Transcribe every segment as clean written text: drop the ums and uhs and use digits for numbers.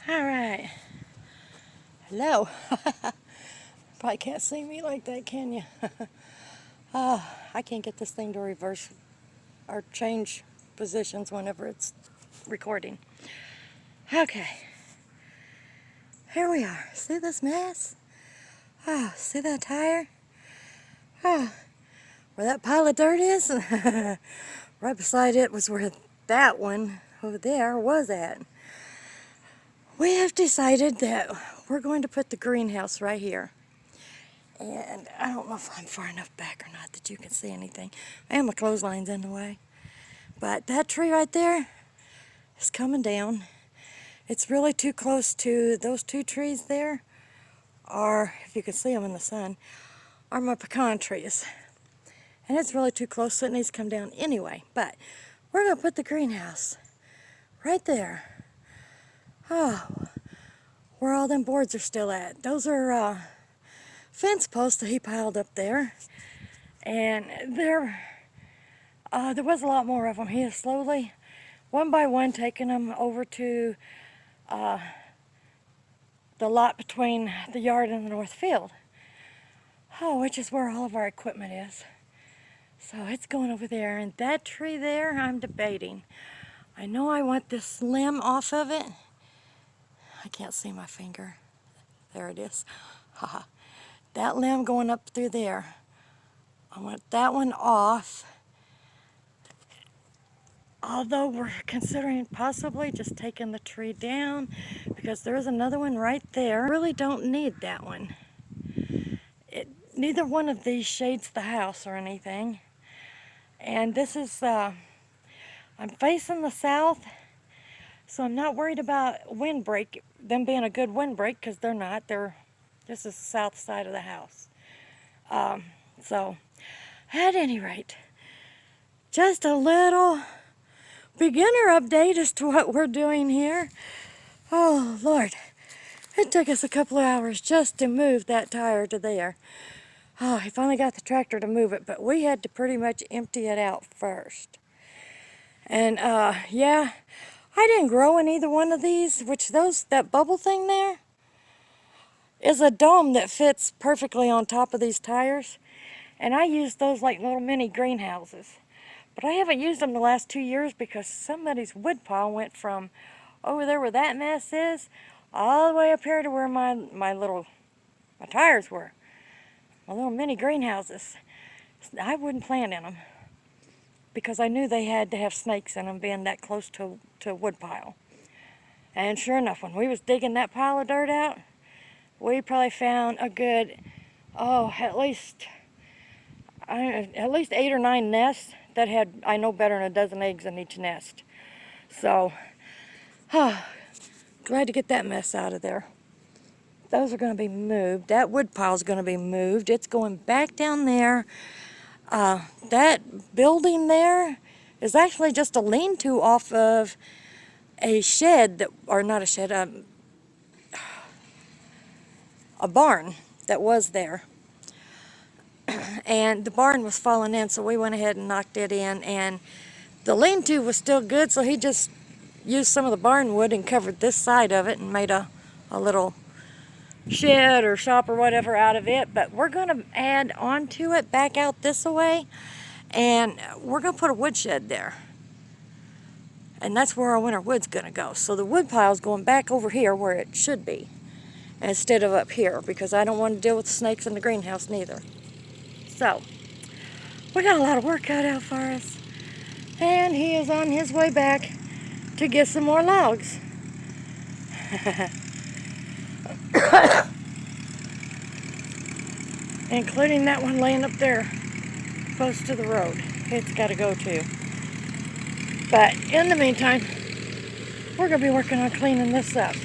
All right. Hello. Probably can't see me like that, can you? I can't get this thing to reverse or change positions whenever it's recording. Okay. Here we are. See this mess? Oh, see that tire? Oh, where that pile of dirt is? Right beside it was where that one over there was at. We have decided that we're going to put the greenhouse right here. And I don't know if I'm far enough back or not that you can see anything. And my clothesline's in the way. But that tree right there is coming down. It's really too close to those two trees there, or if you can see them in the sun, are my pecan trees. And it's really too close, so it needs to come down anyway. But we're going to put the greenhouse right there. Oh, where all them boards are still at. Those are fence posts that he piled up there. And there was a lot more of them. He has slowly, one by one, taken them over to the lot between the yard and the north field. Oh, which is where all of our equipment is. So it's going over there, and that tree there, I'm debating. I know I want this limb off of it. I can't see my finger. There it is. Haha. That limb going up through there. I want that one off. Although we're considering possibly just taking the tree down, because there is another one right there. Really don't need that one. Neither one of these shades the house or anything. And this is, I'm facing the south, so I'm not worried about windbreak, them being a good windbreak, because they're not. This is the south side of the house. So, at any rate, just a little beginner update as to what we're doing here. Oh, Lord. It took us a couple of hours just to move that tire to there. Oh, he finally got the tractor to move it, but we had to pretty much empty it out first. And, yeah, I didn't grow in either one of these, that bubble thing there is a dome that fits perfectly on top of these tires. And I used those like little mini greenhouses. But I haven't used them the last 2 years because somebody's wood pile went from over there where that mess is, all the way up here to where my tires were. My little mini greenhouses. I wouldn't plant in them because I knew they had to have snakes in them being that close to a wood pile. And sure enough, when we was digging that pile of dirt out, we probably found a good, at least 8 or 9 nests that had, I know, better than a dozen eggs in each nest. So, glad to get that mess out of there. Those are going to be moved. That wood pile is going to be moved. It's going back down there. That building there is actually just a lean-to off of a shed, or not a shed, a barn that was there. And the barn was falling in, so we went ahead and knocked it in. And the lean-to was still good, so he just used some of the barn wood and covered this side of it and made a little shed or shop or whatever out of it. But we're going to add onto it back out this way, and we're going to put a wood shed there. And that's where our winter wood's going to go. So the wood pile's going back over here where it should be instead of up here, because I don't want to deal with snakes in the greenhouse neither. So, we got a lot of work cut out for us. And he is on his way back to get some more logs. Including that one laying up there close to the road. It's got to go too. But in the meantime, we're going to be working on cleaning this up.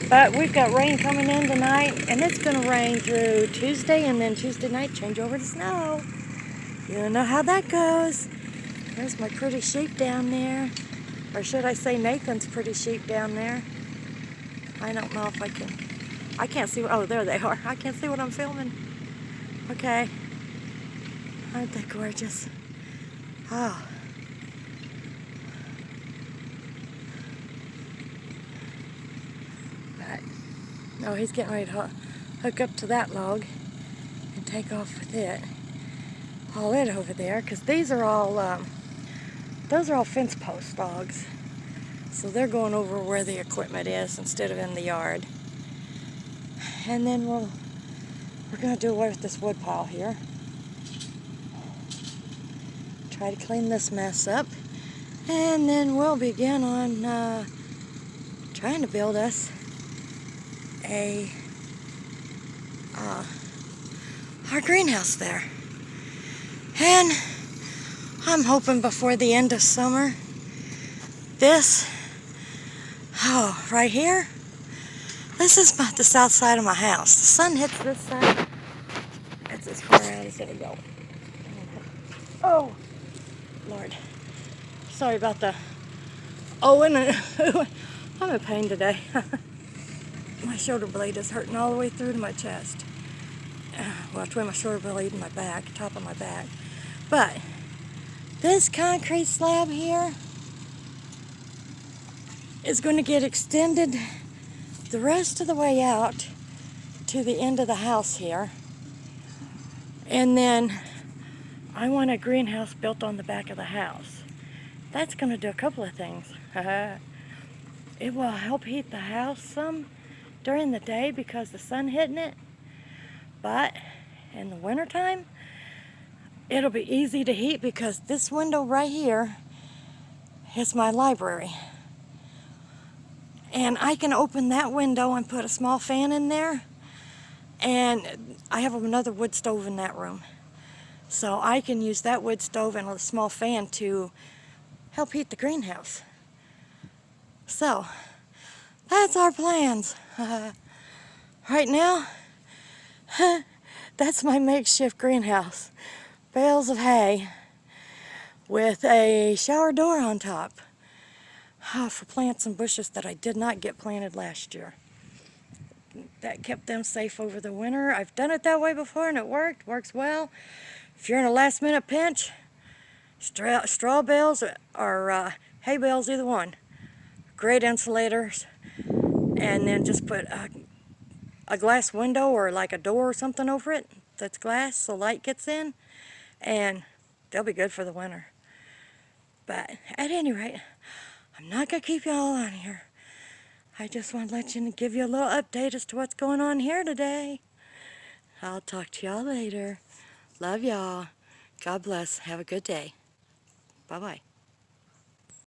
But we've got rain coming in tonight, and it's going to rain through Tuesday, and then Tuesday night change over to snow. You know how that goes. There's my pretty sheep down there. Or should I say Nathan's pretty sheep down there. I don't know if I can't see, oh, there they are. I can't see what I'm filming. Okay. Aren't they gorgeous? Oh. Oh, he's getting ready to hook up to that log and take off with it. Haul it over there, because these are all, those are all fence post logs. So they're going over where the equipment is instead of in the yard. And then we're going to do away with this wood pile here. Try to clean this mess up. And then we'll begin on trying to build us our greenhouse there. And I'm hoping before the end of summer, this, right here, this is the south side of my house. The sun hits this side. That's as far out as it'll go. Oh, Lord. Sorry about the I'm in pain today. My shoulder blade is hurting all the way through to my chest. Well, between my shoulder blade and my back, top of my back. But this concrete slab here is going to get extended the rest of the way out to the end of the house here. And then I want a greenhouse built on the back of the house. That's going to do a couple of things. It will help heat the house some during the day because the sun hitting it. But in the wintertime, it'll be easy to heat because this window right here is my library. And I can open that window and put a small fan in there. And I have another wood stove in that room. So I can use that wood stove and a small fan to help heat the greenhouse. So, that's our plans. Right now, that's my makeshift greenhouse. Bales of hay with a shower door on top for plants and bushes that I did not get planted last year. That kept them safe over the winter. I've done it that way before and it works well. If you're in a last minute pinch, straw bales or hay bales, either one. Great insulators. And then just put a glass window or like a door or something over it that's glass so light gets in, and they'll be good for the winter. But at any rate, I'm not going to keep y'all on here. I just want to let you give you a little update as to what's going on here today. I'll talk to y'all later. Love y'all. God bless. Have a good day. Bye-bye.